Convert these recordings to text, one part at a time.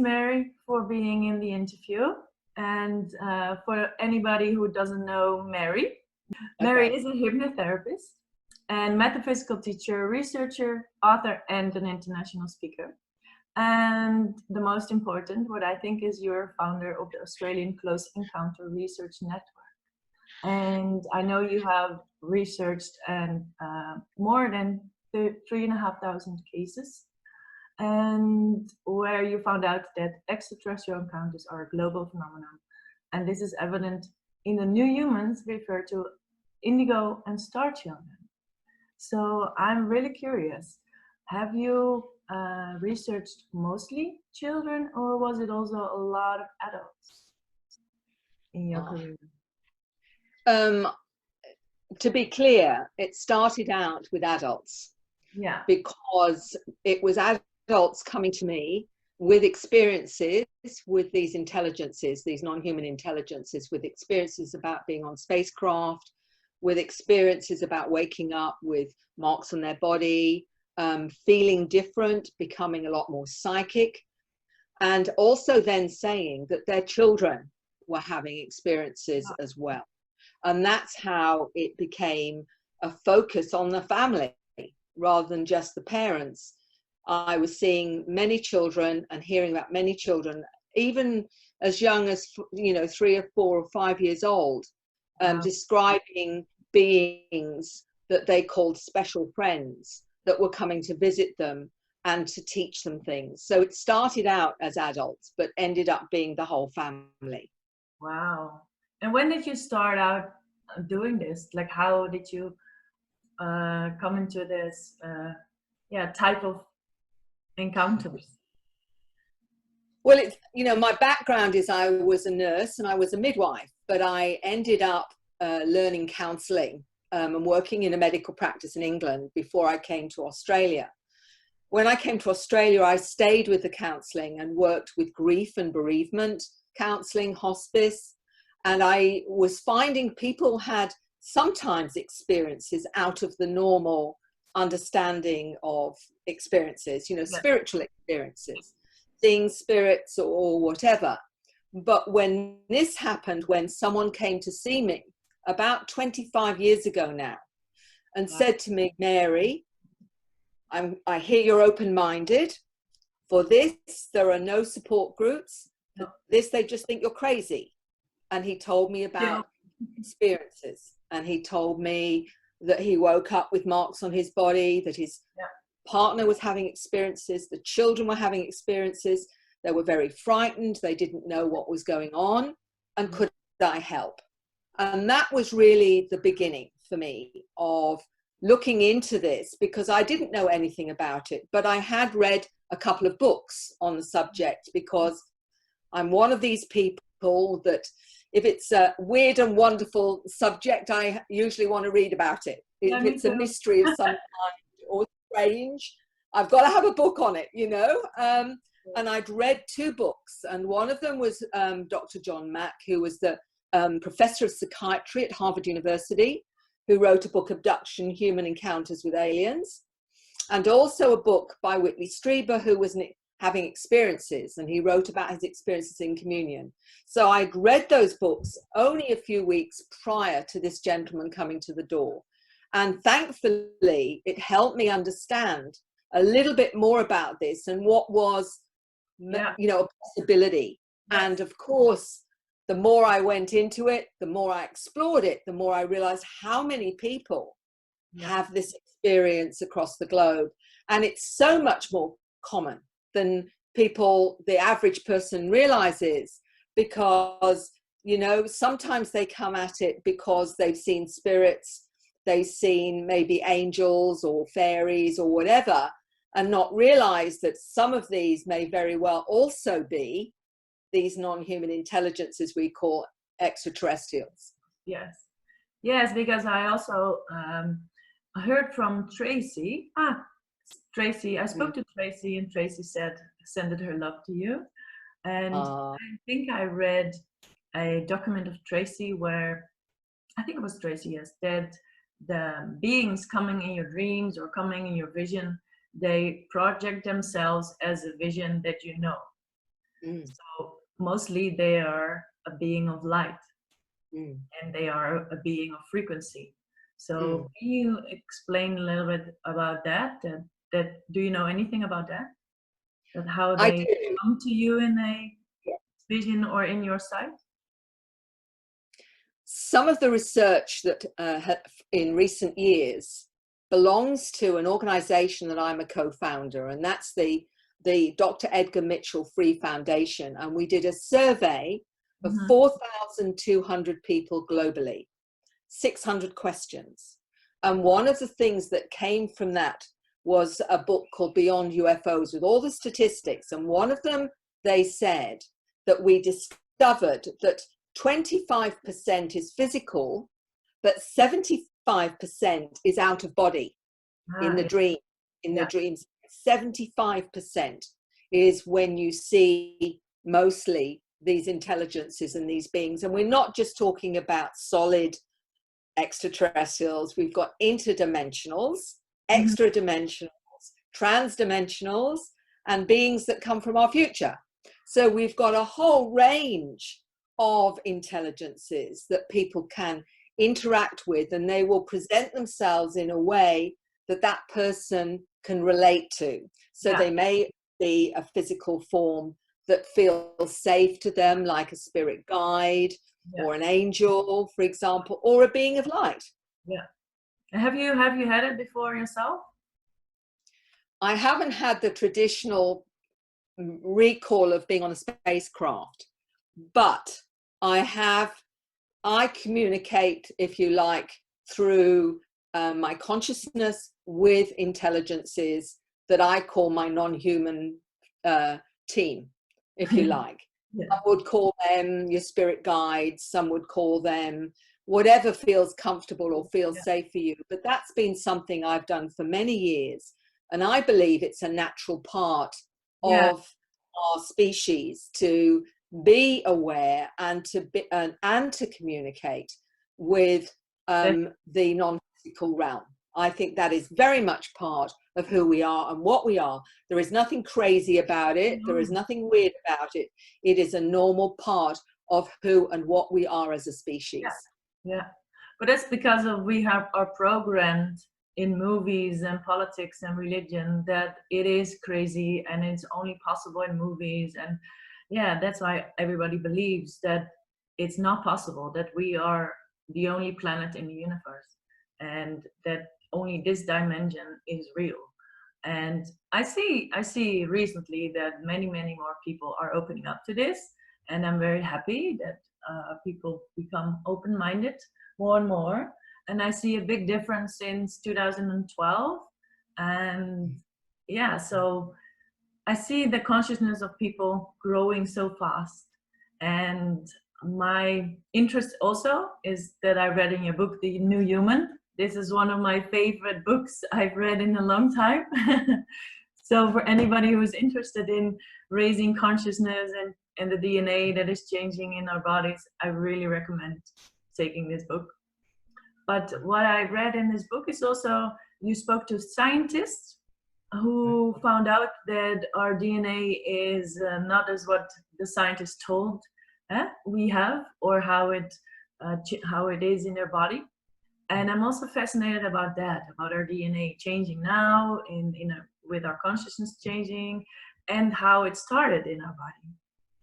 Mary, for being in the interview. And for anybody who doesn't know Mary, Mary is a hypnotherapist and metaphysical teacher, researcher, author, and an international speaker. And the most important, what I think, is you're founder of the Australian Close Encounter Research Network. And I know you have researched and more than 3,500 cases, and where you found out that extraterrestrial encounters are a global phenomenon. And this is evident in the new humans referred to indigo and star children. So I'm really curious, have you researched mostly children, or was it also a lot of adults in your career? To be clear, it started out with adults. Yeah. Because it was adults coming to me with experiences with these intelligences, these non-human intelligences, with experiences about being on spacecraft, with experiences about waking up with marks on their body, feeling different, becoming a lot more psychic, and also then saying that their children were having experiences as well. And that's how it became a focus on the family rather than just the parents. I was seeing many children and hearing about many children, even as young as, 3 or 4 or 5 years old, describing beings that they called special friends that were coming to visit them and to teach them things. So it started out as adults, but ended up being the whole family. Wow. And when did you start out doing this? Like, how did you come into this type of encounters? Well, it's, my background is I was a nurse and I was a midwife, but I ended up learning counselling and working in a medical practice in England before I came to Australia. When I came to Australia, I stayed with the counselling and worked with grief and bereavement counselling, hospice, and I was finding people had sometimes experiences out of the normal understanding of experiences, spiritual experiences, seeing spirits or whatever. But when this happened, when someone came to see me about 25 years ago now and said to me, Mary, I hear you're open-minded. For this, there are no support groups. For this, they just think you're crazy. And he told me about experiences. And he told me that he woke up with marks on his body, that his partner was having experiences, the children were having experiences. They were very frightened. They didn't know what was going on. And could I help? And that was really the beginning for me of looking into this, because I didn't know anything about it, but I had read a couple of books on the subject, because I'm one of these people that if it's a weird and wonderful subject, I usually want to read about it. If it's a mystery of some kind or strange, I've got to have a book on it, and I'd read 2 books, and one of them was Dr. John Mack, who was the professor of psychiatry at Harvard University, who wrote a book, Abduction, Human Encounters with Aliens, and also a book by Whitley Strieber, who was having experiences, and he wrote about his experiences in communion. So I'd read those books only a few weeks prior to this gentleman coming to the door. And thankfully, it helped me understand a little bit more about this and what was, a possibility. And of course, the more I went into it, the more I explored it, the more I realized how many people have this experience across the globe. And it's so much more common than the average person realizes, because, sometimes they come at it because they've seen spirits, they've seen maybe angels or fairies or whatever, and not realize that some of these may very well also be these non-human intelligences we call extraterrestrials. Yes, because I also heard from Tracy. I spoke to Tracy, and Tracy sended her love to you. And I think I read a document of Tracy where, I think it was Tracy, yes, that the beings coming in your dreams or coming in your vision, they project themselves as a vision that you know. Mm. So mostly they are a being of light, Mm. and they are a being of frequency. Mm. So can you explain a little bit about that? Do you know anything about that? That how I they do. come to you in a Yeah. vision or in your sight? Some of the research that in recent years belongs to an organization that I'm a co-founder, and that's the Dr. Edgar Mitchell Free Foundation. And we did a survey of 4,200 people globally, 600 questions. And one of the things that came from that was a book called Beyond UFOs with all the statistics. And one of them, they said that we discovered that 25% is physical, but 75% is out of body in the dream, in the dreams. 75% is when you see mostly these intelligences and these beings. And we're not just talking about solid extraterrestrials. We've got interdimensionals, extra dimensionals, transdimensionals, and beings that come from our future. So we've got a whole range of intelligences that people can interact with, and they will present themselves in a way that that person can relate to. So they may be a physical form that feels safe to them, like a spirit guide or an angel, for example, or a being of light. Yeah. Have you had it before yourself? I haven't had the traditional recall of being on a spacecraft, but I communicate, if you like, through my consciousness with intelligences that I call my non-human team, if you like. Some would call them your spirit guides, some would call them whatever feels comfortable or feels safe for you. But that's been something I've done for many years. And I believe it's a natural part of our species to be aware and to communicate with the non-physical realm. I think that is very much part of who we are and what we are. There is nothing crazy about it. There is nothing weird about it. It is a normal part of who and what we are as a species. Yeah. But that's because we are programmed in movies and politics and religion that it is crazy and it's only possible in movies. And that's why everybody believes that it's not possible, that we are the only planet in the universe and that only this dimension is real. And I see recently that many more people are opening up to this, and I'm very happy that people become open-minded more and more. And I see a big difference since 2012. And so I see the consciousness of people growing so fast. And my interest also is that I read in your book, The New Human. This is one of my favorite books I've read in a long time. So for anybody who is interested in raising consciousness and the DNA that is changing in our bodies, I really recommend taking this book. But what I read in this book is also, you spoke to scientists who found out that our DNA is not as what the scientists told we have, or how it is in their body. And I'm also fascinated about that, about our DNA changing now, with our consciousness changing, and how it started in our body.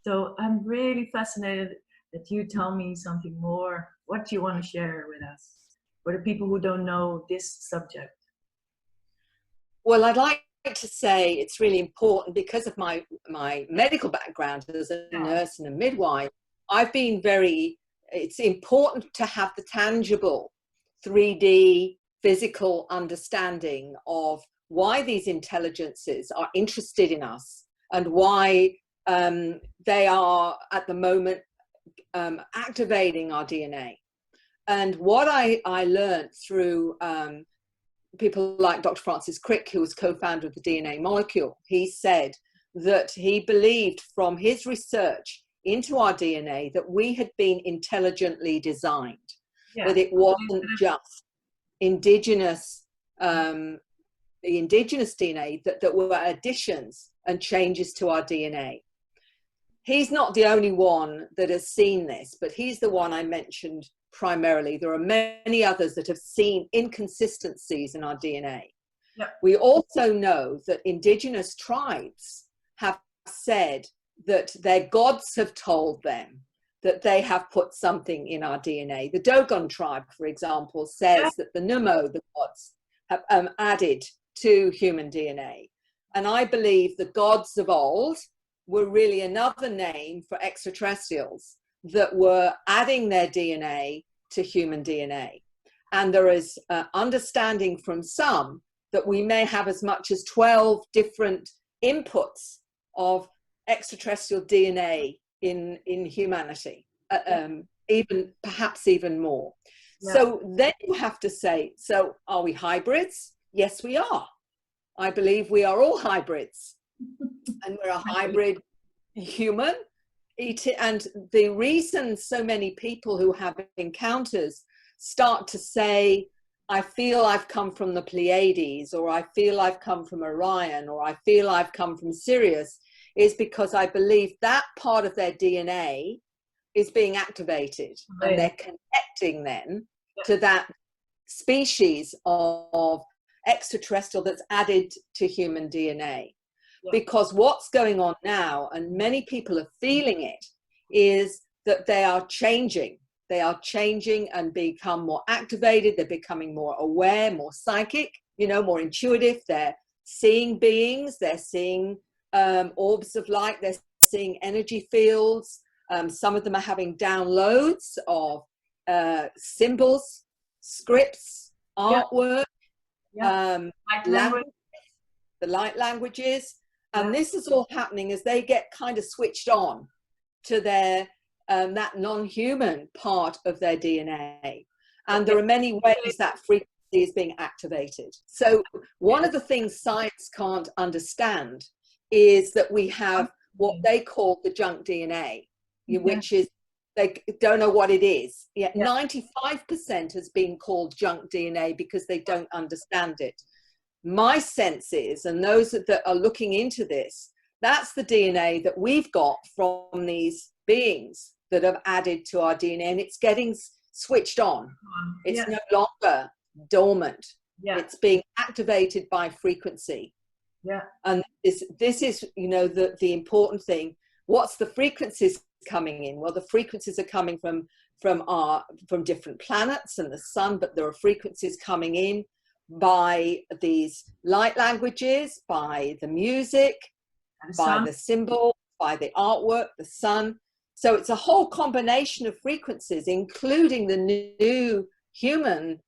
So I'm really fascinated that you tell me something more, what you want to share with us, for the people who don't know this subject. Well, I'd like to say it's really important because of my medical background as a nurse and a midwife. It's important to have the tangible 3D physical understanding of why these intelligences are interested in us and why they are at the moment activating our DNA. And what I learned through people like Dr. Francis Crick, who was co-founder of the DNA molecule, he said that he believed from his research into our DNA that we had been intelligently designed, that it wasn't just indigenous, the indigenous DNA, that were additions and changes to our DNA. he's not the only one that has seen this, but he's the one I mentioned primarily. There are many others that have seen inconsistencies in our DNA. Yeah. We also know that indigenous tribes have said that their gods have told them that they have put something in our DNA. The Dogon tribe, for example, says that the Numo, the gods, have added to human DNA. And I believe the gods of old were really another name for extraterrestrials that were adding their DNA to human DNA. And there is understanding from some that we may have as much as 12 different inputs of extraterrestrial DNA in humanity, perhaps even more. Yeah. So then you have to say, so are we hybrids? Yes, we are. I believe we are all hybrids. And we're a hybrid human. And the reason so many people who have encounters start to say, I feel I've come from the Pleiades, or I feel I've come from Orion, or I feel I've come from Sirius, is because I believe that part of their DNA is being activated, right. And they're connecting then to that species of extraterrestrial that's added to human DNA. Yeah. Because what's going on now, and many people are feeling it, is that they are changing. They are changing and become more activated. They're becoming more aware, more psychic, more intuitive. They're seeing beings. They're seeing orbs of light. They're seeing energy fields. Some of them are having downloads of symbols, scripts, artwork, language, the light languages. And this is all happening as they get kind of switched on to their that non-human part of their DNA. And there are many ways that frequency is being activated. So one of the things science can't understand is that we have what they call the junk DNA, which is, they don't know what it is. Yet 95% has been called junk DNA because they don't understand it. My sense is, and those that are looking into this, that's the DNA that we've got from these beings that have added to our DNA, and it's getting switched on. It's no longer dormant. It's being activated by frequency. And this is, the important thing. What's the frequencies coming in? Well, the frequencies are coming from different planets and the sun, but there are frequencies coming in by these light languages, by the music, by the symbol, by the artwork, the sun. So it's a whole combination of frequencies, including the new human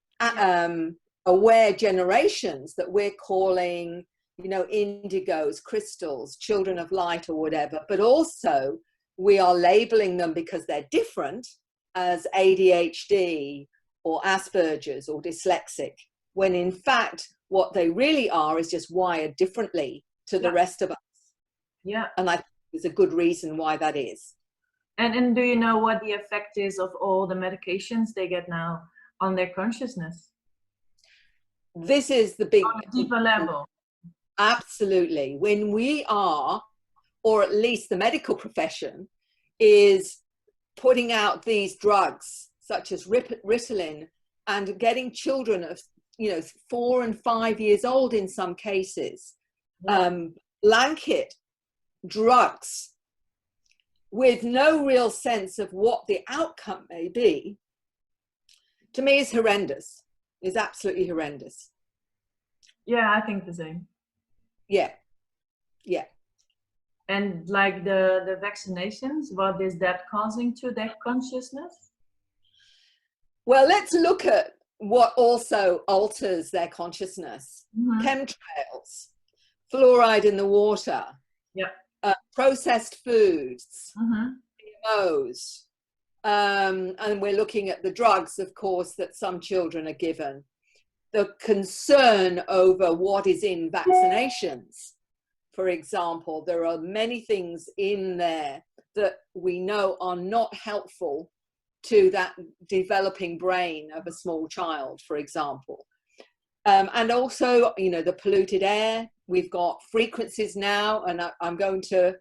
aware generations that we're calling, indigos, crystals, children of light, or whatever. But also we are labeling them because they're different as ADHD or Asperger's or dyslexic, when in fact what they really are is just wired differently to the rest of us. And I think there's a good reason why that is. And do you know what the effect is of all the medications they get now on their consciousness? This is the big... On a deeper level. Absolutely. When we are, or at least the medical profession, is putting out these drugs, such as Ritalin, and getting children of, 4 and 5 years old in some cases, blanket drugs, with no real sense of what the outcome may be, to me is horrendous. Is absolutely horrendous. Yeah, I think the same. Yeah. And like the vaccinations, what is that causing to their consciousness? Well, let's look at what also alters their consciousness. Chemtrails, fluoride in the water, processed foods, GMOs, and we're looking at the drugs, of course, that some children are given. The concern over what is in vaccinations, for example, there are many things in there that we know are not helpful to that developing brain of a small child, for example. And also, the polluted air. We've got frequencies now, and I'm going to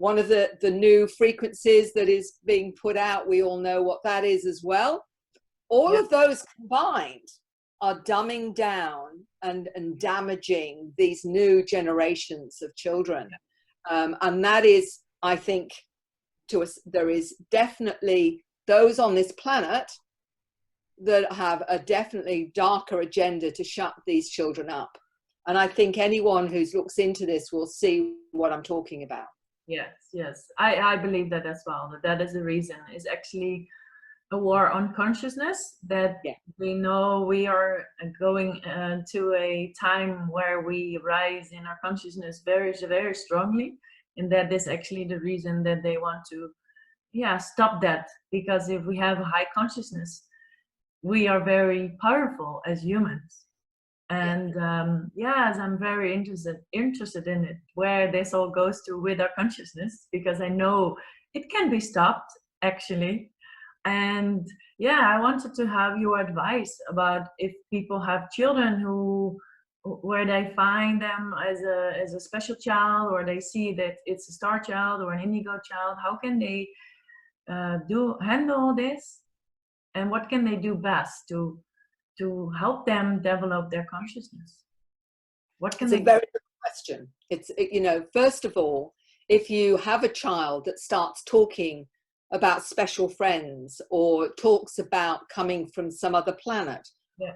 one of the new frequencies that is being put out. We all know what that is as well. All of those combined are dumbing down and damaging these new generations of children. And that is, I think, to us, there is definitely those on this planet that have a definitely darker agenda to shut these children up. And I think anyone who looks into this will see what I'm talking about. Yes. I believe that as well. That is the reason. Is actually a war on consciousness, that we know we are going to a time where we rise in our consciousness very, very strongly. And that is actually the reason that they want to stop that. Because if we have a high consciousness, we are very powerful as humans. And yes, I'm very interested in it, where this all goes to with our consciousness, because I know it can be stopped actually. And I wanted to have your advice about if people have children where they find them as a special child, or they see that it's a star child or an indigo child. How can they handle this, and what can they do best to help them develop their consciousness? What can It's they a very good question. It's, you know, first of all, if you have a child that starts talking about special friends, or talks about coming from some other planet,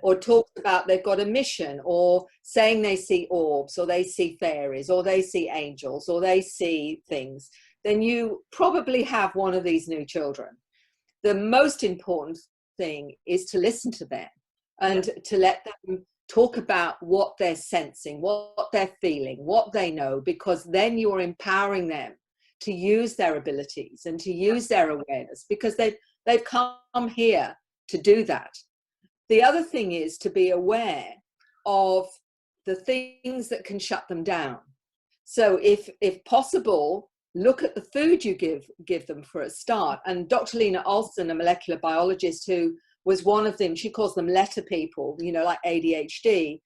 or talks about they've got a mission, or saying they see orbs, or they see fairies, or they see angels, or they see things, then you probably have one of these new children. The most important thing is to listen to them and to let them talk about what they're sensing, what they're feeling, what they know, because then you're empowering them to use their abilities and to use their awareness, because they've come here to do that. The other thing is to be aware of the things that can shut them down. So if possible, look at the food you give them for a start. And Dr. Lena Olson, a molecular biologist who was one of them, she calls them letter people, you know, like ADHD.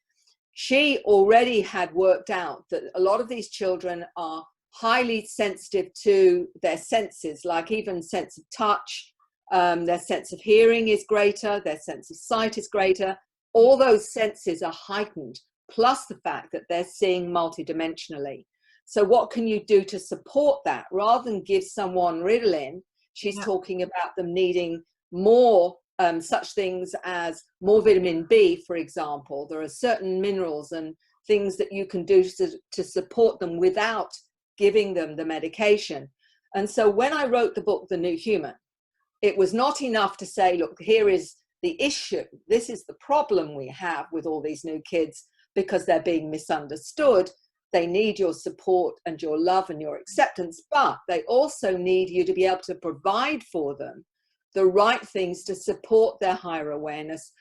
She already had worked out that a lot of these children are highly sensitive to their senses, like even sense of touch, their sense of hearing is greater, their sense of sight is greater. All those senses are heightened, plus the fact that they're seeing multidimensionally. So what can you do to support that? Rather than give someone Ritalin, she's talking about them needing more such things as more vitamin B, for example. There are certain minerals and things that you can do to support them without giving them the medication. And so when I wrote the book, The New Human, it was not enough to say, look, here is the issue. This is the problem we have with all these new kids, because they're being misunderstood. They need your support and your love and your acceptance, but they also need you to be able to provide for them the right things to support their higher awareness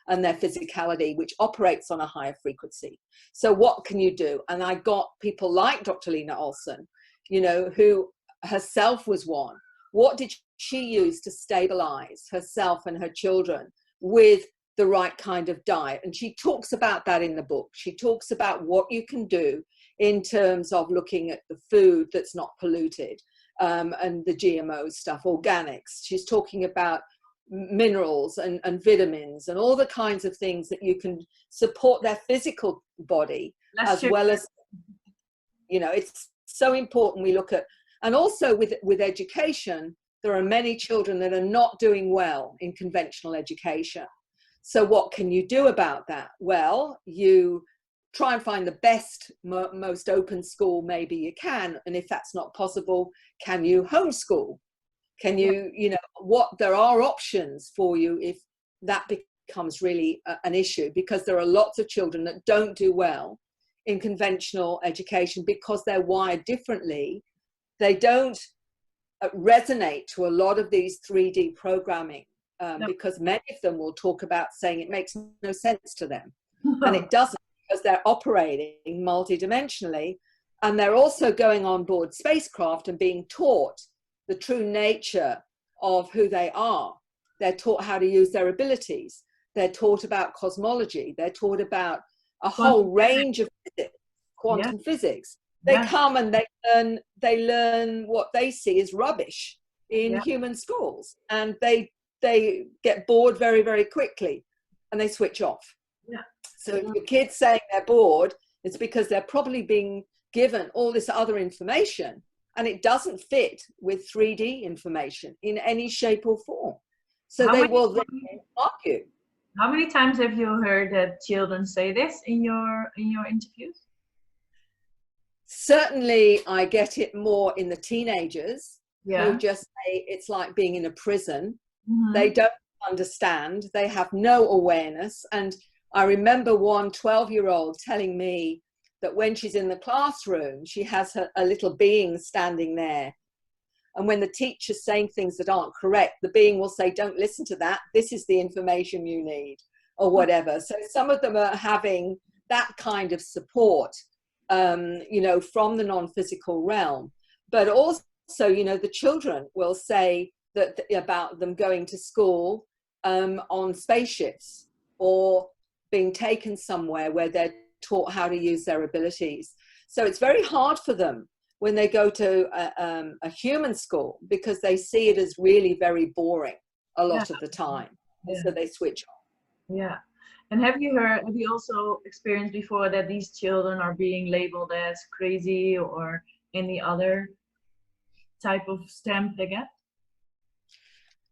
and their physicality, which operates on a higher frequency. So what can you do? And I got people like Dr. Lena Olson, you know, who herself was one. What did she use to stabilize herself and her children with the right kind of diet? And she talks about that in the book. She talks about what you can do in terms of looking at the food that's not polluted, and the GMO stuff, organics. She's talking about minerals and vitamins and all the kinds of things that you can support their physical body, as well as, you know, it's so important we look at. And also with education, there are many children that are not doing well in conventional education. So what can you do about that? Well, you try and find the best, most open school maybe you can. And if that's not possible, can you homeschool? Can you, you know, there are options for you if that becomes really an issue, because there are lots of children that don't do well in conventional education because they're wired differently. They don't resonate to a lot of these 3D programming, because many of them will talk about saying it makes no sense to them. And it doesn't, because they're operating multidimensionally, and they're also going on board spacecraft and being taught the true nature of who they are. They're taught how to use their abilities. They're taught about cosmology. They're taught about a whole range of physics, quantum physics. They Yeah. come and they learn what they see is rubbish in Yeah. human schools, and they get bored very, very quickly, and they switch off. Yeah. So if your kid's saying they're bored, it's because they're probably being given all this other information, and it doesn't fit with 3D information in any shape or form. So How they many, will then argue. how many times have you heard that children say this in your interviews? Certainly, I get it more in the teenagers Yeah. who just say it's like being in a prison. Mm-hmm. They don't understand. They have no awareness. And I remember one 12-year-old telling me that when she's in the classroom, she has a little being standing there. And when the teacher's saying things that aren't correct, the being will say, don't listen to that. This is the information you need, or whatever. So some of them are having that kind of support, you know, from the non-physical realm. But also, you know, the children will say that about them going to school on spaceships, or being taken somewhere where they're taught how to use their abilities. So it's very hard for them when they go to a human school, because they see it as really very boring a lot of the time. And so they switch on. Yeah. And have you also experienced before that these children are being labeled as crazy or any other type of stamp they get?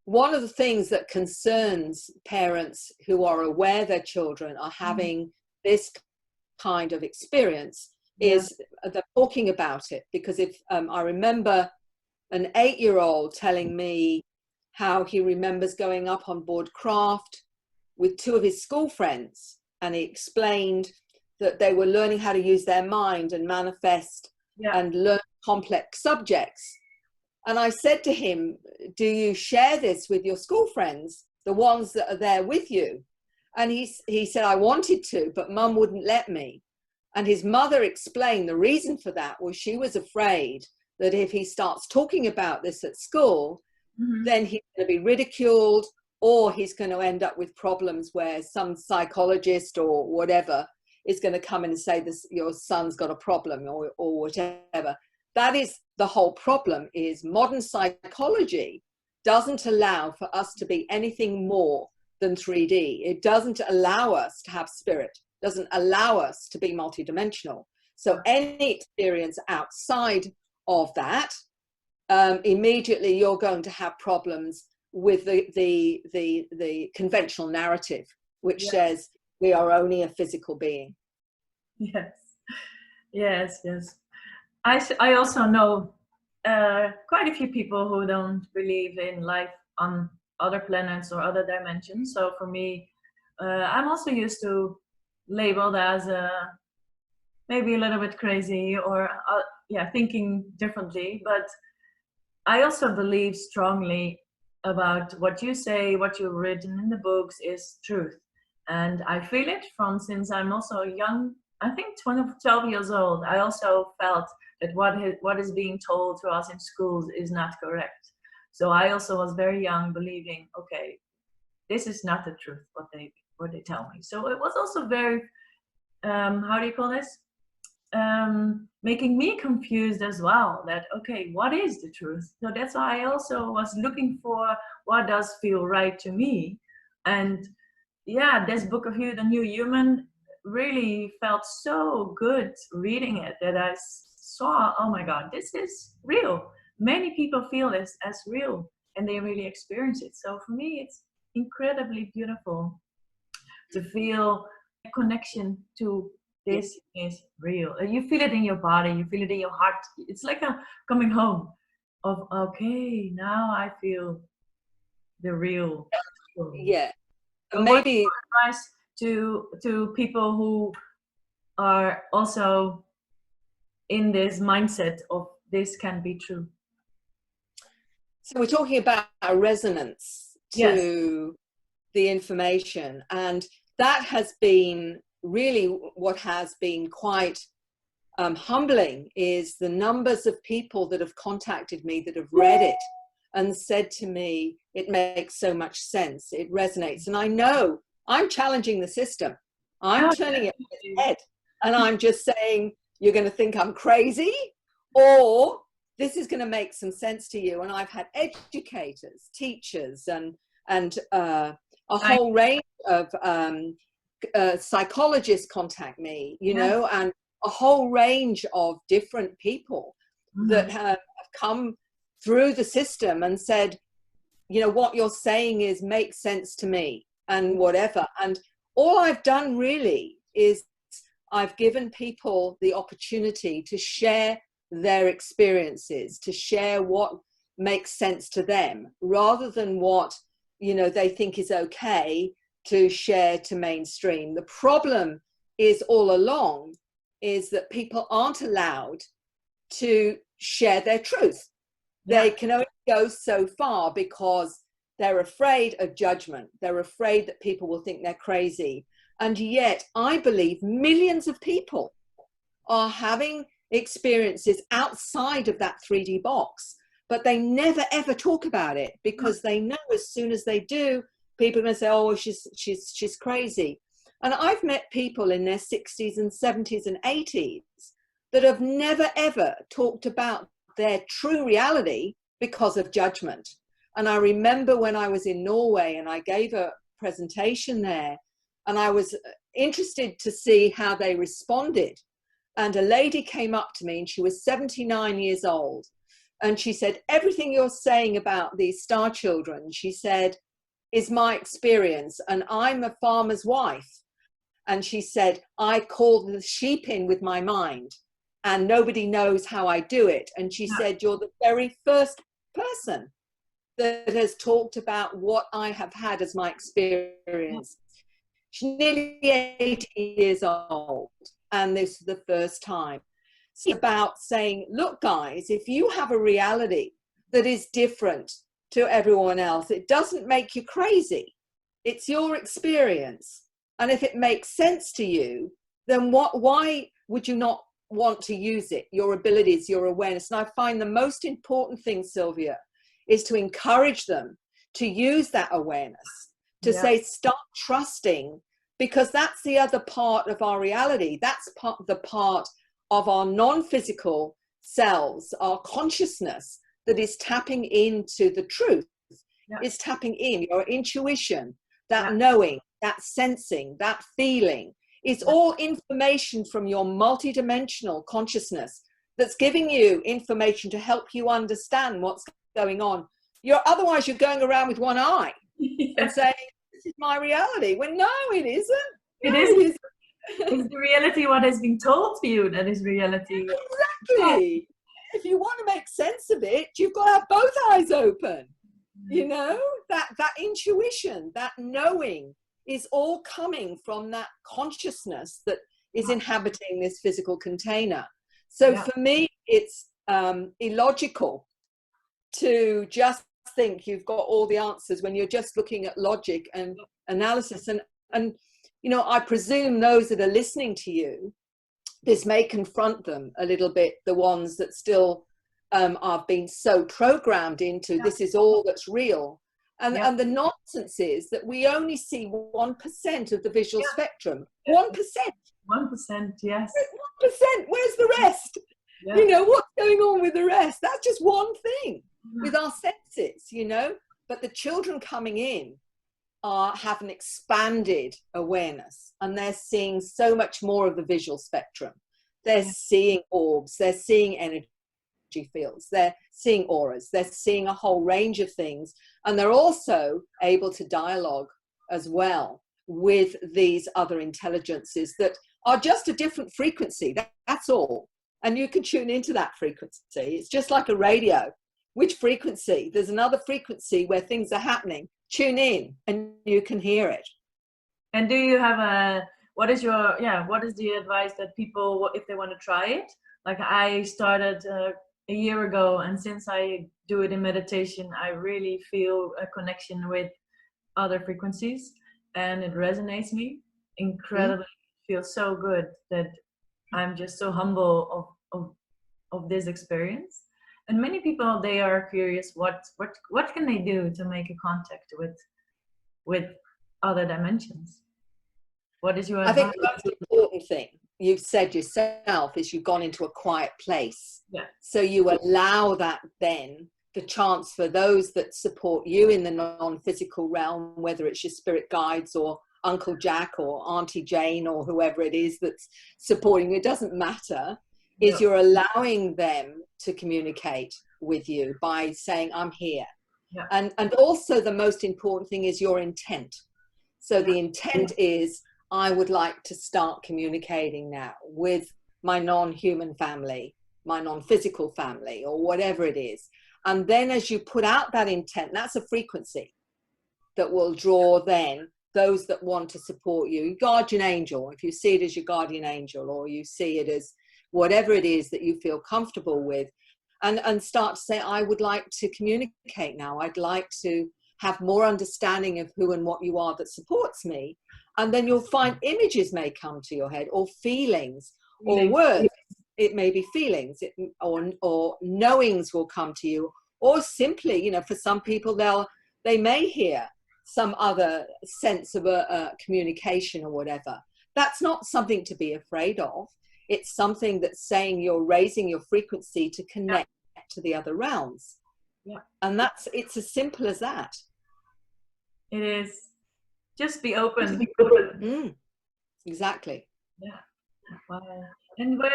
One of the things that concerns parents who are aware their children are having this kind of experience is they're talking about it. Because if I remember an 8-year-old telling me how he remembers going up on board craft with 2 of his school friends, and he explained that they were learning how to use their mind and manifest and learn complex subjects. And I said to him, do you share this with your school friends, the ones that are there with you? And he said, I wanted to, but mum wouldn't let me. And his mother explained the reason for that was she was afraid that if he starts talking about this at school, then he's going to be ridiculed, or he's going to end up with problems where some psychologist or whatever is going to come in and say, this, your son's got a problem, or whatever. That is the whole problem, is modern psychology doesn't allow for us to be anything more than 3D. It doesn't allow us to have spirit, doesn't allow us to be multidimensional. So any experience outside of that, immediately you're going to have problems with the conventional narrative, which says we are only a physical being. Yes. I also know quite a few people who don't believe in life on other planets or other dimensions. So for me, I'm also used to labeled as maybe a little bit crazy, or thinking differently. But I also believe strongly about what you say, what you've written in the books is truth. And I feel it from since I'm also young, I think 12 years old. I also felt that what is being told to us in schools is not correct. So I also was very young believing, okay, this is not the truth, what they tell me. So it was also very, how do you call this? Making me confused as well, that, okay, what is the truth? So that's why I also was looking for what does feel right to me. And this book of You, the New Human, really felt so good reading it, that I saw, oh my God, this is real. Many people feel this as real, and they really experience it. So for me, it's incredibly beautiful to feel a connection to this is real. You feel it in your body, you feel it in your heart. It's like a coming home of, okay, now I feel the real story. Yeah. So maybe advice to people who are also in this mindset of this can be true. So we're talking about a resonance to the information, and that has been really what has been quite humbling, is the numbers of people that have contacted me that have read it and said to me, it makes so much sense, it resonates. And I know I'm challenging the system, I'm turning it on its head, and I'm just saying, you're going to think I'm crazy, or this is going to make some sense to you. And I've had educators, teachers, and a whole range of psychologists contact me, you know, and a whole range of different people that have come through the system and said, you know, what you're saying is makes sense to me and whatever. And all I've done really is I've given people the opportunity to share their experiences, to share what makes sense to them, rather than what, you know, they think is okay to share to mainstream. The problem is all along is that people aren't allowed to share their truth. They can only go so far because they're afraid of judgment. They're afraid that people will think they're crazy. And yet I believe millions of people are having experiences outside of that 3D box, but they never ever talk about it because they know as soon as they do, people are going to say, oh, she's crazy. And I've met people in their 60s and 70s and 80s that have never ever talked about their true reality because of judgment. And I remember when I was in Norway and I gave a presentation there, and I was interested to see how they responded. And a lady came up to me, and she was 79 years old. And she said, everything you're saying about these star children, she said, is my experience. And I'm a farmer's wife. And she said, I call the sheep in with my mind, and nobody knows how I do it. And she said, you're the very first person that has talked about what I have had as my experience. She's nearly 80 years old, and this is the first time. It's about saying, look, guys, if you have a reality that is different to everyone else, it doesn't make you crazy. It's your experience. And if it makes sense to you, then why would you not want to use it? Your abilities, your awareness. And I find the most important thing, Silvia, is to encourage them to use that awareness, to say, start trusting, because that's the other part of our reality. That's the part of our non-physical selves, our consciousness that is tapping into the truth, is tapping in your intuition, that knowing, that sensing, that feeling. It's all information from your multidimensional consciousness that's giving you information to help you understand what's going on. Otherwise you're going around with one eye and saying, this is my reality. Well, no, it isn't. It isn't. It's the reality what has been told to you that is reality. Exactly. If you want to make sense of it, you've got to have both eyes open. You know, that intuition, that knowing is all coming from that consciousness that is inhabiting this physical container. So for me, it's illogical to just think you've got all the answers when you're just looking at logic and analysis. And you know, I presume those that are listening to you, this may confront them a little bit, the ones that still are being so programmed into this is all that's real. And the nonsense is that we only see 1% of the visual spectrum. 1%. 1%, yes. 1%. Where's the rest? You know, what's going on with the rest? That's just one thing with our senses, you know. But the children coming in have an expanded awareness, and they're seeing so much more of the visual spectrum. They're seeing orbs, they're seeing energy fields, they're seeing auras, they're seeing a whole range of things, and they're also able to dialogue as well with these other intelligences that are just a different frequency. That's all. And you can tune into that frequency. It's just like a radio. Which frequency? There's another frequency where things are happening. Tune in and you can hear it. And do you have what is the advice that people, if they want to try it? Like I started a year ago, and since I do it in meditation, I really feel a connection with other frequencies, and it resonates me incredibly. It feels so good that I'm just so humble of this experience. And many people, they are curious, what can they do to make a contact with other dimensions? What is your advice? I think the most important thing you've said yourself is you've gone into a quiet place. Yeah. So you allow that then the chance for those that support you in the non-physical realm, whether it's your spirit guides or Uncle Jack or Auntie Jane or whoever it is that's supporting you, it doesn't matter, is you're allowing them to communicate with you by saying, I'm here. Yeah. And also the most important thing is your intent. So the intent is, I would like to start communicating now with my non-human family, my non-physical family, or whatever it is. And then as you put out that intent, that's a frequency that will draw then those that want to support you. Your guardian angel, if you see it as your guardian angel, or you see it as whatever it is that you feel comfortable with, and start to say, I would like to communicate now. I'd like to have more understanding of who and what you are that supports me. And then you'll find images may come to your head, or feelings, or words. It may be feelings, or knowings will come to you, or simply, you know, for some people, they may hear some other sense of a communication or whatever. That's not something to be afraid of. It's something that's saying you're raising your frequency to connect to the other realms. Yeah. And it's as simple as that. It is. Just be open. Exactly. Yeah. Wow. And what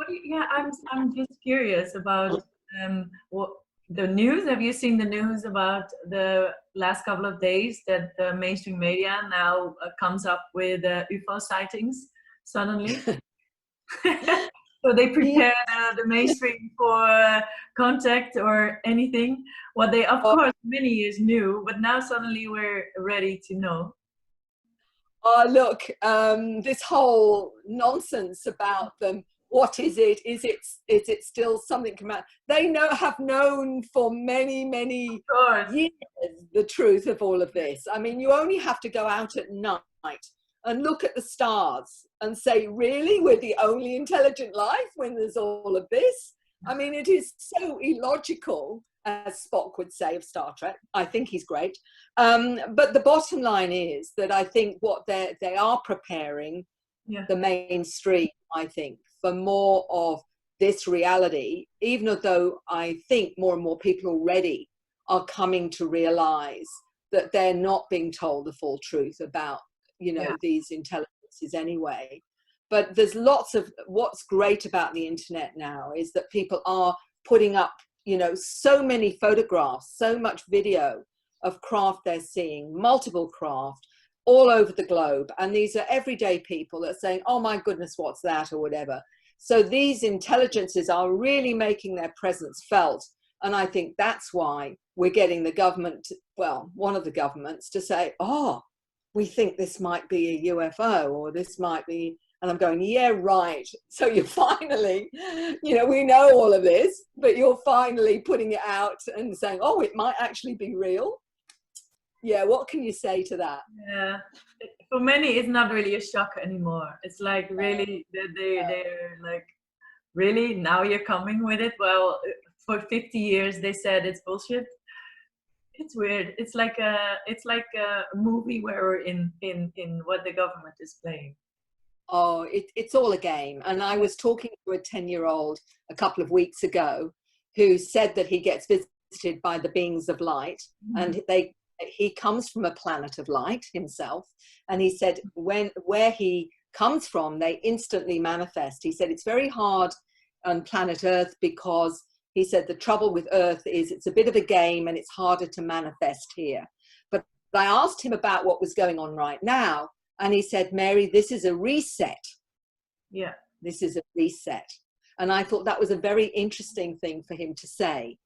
do you, yeah, I'm just curious about what the news. Have you seen the news about the last couple of days that the mainstream media now comes up with UFO sightings suddenly? So they prepare the mainstream for contact or anything. What they, of course, many years knew, but now suddenly we're ready to know. Look, this whole nonsense about them. What is it? Is it still something? They have known for many years the truth of all of this. I mean, you only have to go out at night and look at the stars and say, really, we're the only intelligent life when there's all of this? I mean, it is so illogical, as Spock would say of Star Trek. I think he's great. But the bottom line is that I think what they are preparing the mainstream, I think, for more of this reality, even though I think more and more people already are coming to realize that they're not being told the full truth about, you know, these intelligences anyway. But there's lots of, what's great about the internet now is that people are putting up, you know, so many photographs, so much video of craft they're seeing, multiple craft all over the globe. And these are everyday people that are saying, oh my goodness, what's that, or whatever. So these intelligences are really making their presence felt. And I think that's why we're getting the government, well, one of the governments to say, oh, we think this might be a UFO, or this might be, and I'm going, yeah, right. So you're finally, you know, we know all of this, but you're finally putting it out and saying, oh, it might actually be real. Yeah, what can you say to that? Yeah, for many, it's not really a shock anymore. It's like, really, they're like, really, now you're coming with it? Well, for 50 years, they said it's bullshit. It's weird. It's like a movie where we're in what the government is playing. Oh, it's all a game. And I was talking to a 10-year-old a couple of weeks ago who said that he gets visited by the beings of light, and he comes from a planet of light himself. And he said where he comes from, they instantly manifest. He said it's very hard on planet Earth because he said the trouble with Earth is it's a bit of a game and it's harder to manifest here. But I asked him about what was going on right now, and he said, Mary, this is a reset. Yeah. This is a reset. And I thought that was a very interesting thing for him to say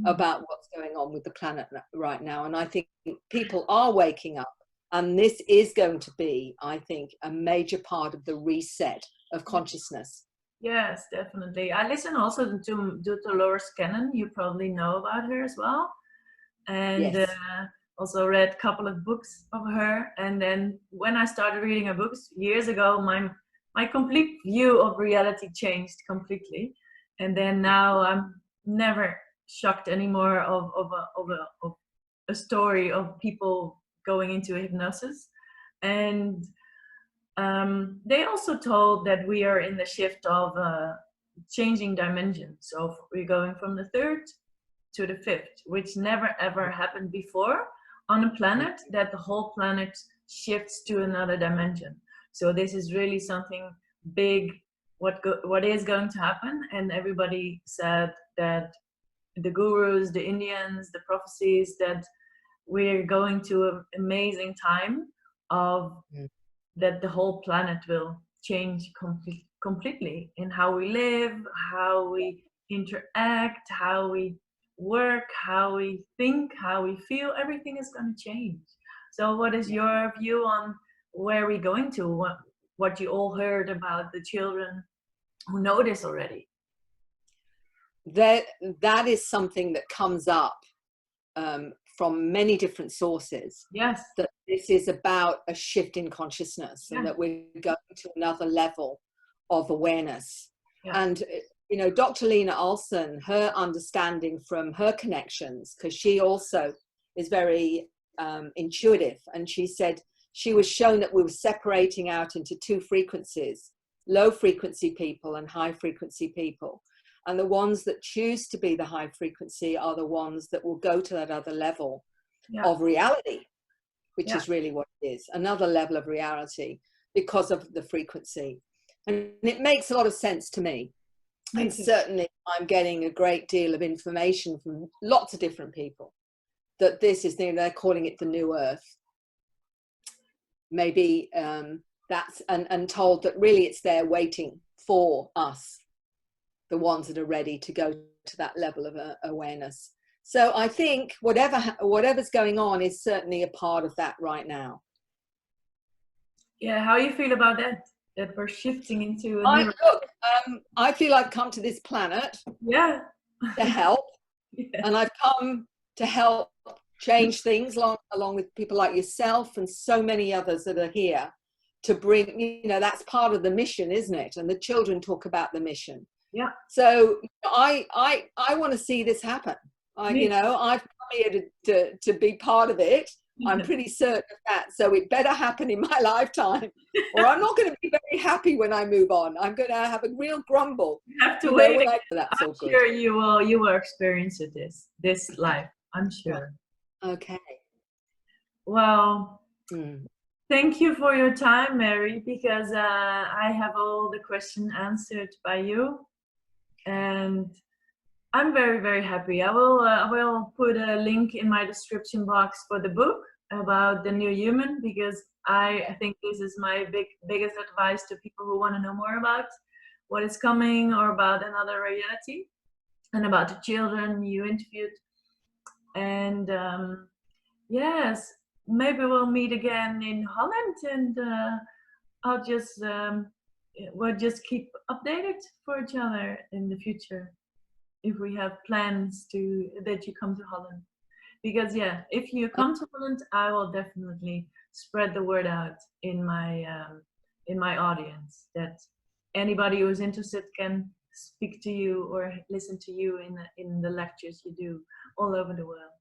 about what's going on with the planet right now. And I think people are waking up, and this is going to be, I think, a major part of the reset of consciousness. Yes, definitely. I listen also to Dolores Cannon. You probably know about her as well. And also read a couple of books of her. And then when I started reading her books years ago, my complete view of reality changed completely. And then now I'm never shocked anymore of a story of people going into hypnosis. And They also told that we are in the shift of changing dimensions. So we're going from the third to the fifth, which never ever happened before on a planet, that the whole planet shifts to another dimension. So this is really something big, what is going to happen. And everybody said that the gurus, the Indians, the prophecies, that we're going to an amazing time of that the whole planet will change completely in how we live, how we interact, how we work, how we think, how we feel. Everything is going to change. So what is your view on where we're going to? What you all heard about the children who know this already? That is something that comes up from many different sources. Yes. That this is about a shift in consciousness, and that we're going to another level of awareness. And you know, Dr. Lena Olson, her understanding from her connections, because she also is very intuitive, and she said she was shown that we were separating out into two frequencies, low frequency people and high frequency people. And the ones that choose to be the high frequency are the ones that will go to that other level of reality, which is really what it is, another level of reality because of the frequency. And it makes a lot of sense to me. And certainly I'm getting a great deal of information from lots of different people that this is, they're calling it the new earth. Maybe that's, and told that really it's there waiting for us, the ones that are ready to go to that level of awareness. So I think whatever's going on is certainly a part of that right now. Yeah, how you feel about that? That we're shifting into a new... I feel I've come to this planet to help, and I've come to help change things along with people like yourself and so many others that are here to bring, you know, that's part of the mission, isn't it? And the children talk about the mission. Yeah. So I want to see this happen. You know, I've come here to be part of it. I'm pretty certain of that. So it better happen in my lifetime, or I'm not going to be very happy when I move on. I'm going to have a real grumble. You have to wait. That's I'm sure you will experience this life. I'm sure. Okay. Well, thank you for your time, Mary, because I have all the questions answered by you. And I'm very, very happy. I will put a link in my description box for the book about the new human, because I think this is my biggest advice to people who want to know more about what is coming, or about another reality, and about the children you interviewed. And yes, maybe we'll meet again in Holland, and I'll just we'll just keep updated for each other in the future if we have plans that you come to Holland. Because if you come to Holland, I will definitely spread the word out in my audience, that anybody who is interested can speak to you or listen to you in the lectures you do all over the world.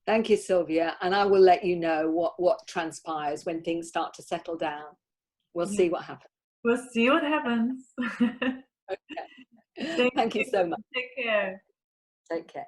Thank you, Silvia. And I will let you know what transpires when things start to settle down. We'll see what happens. We'll see what happens. Okay. Thank you so much. Take care. Take care.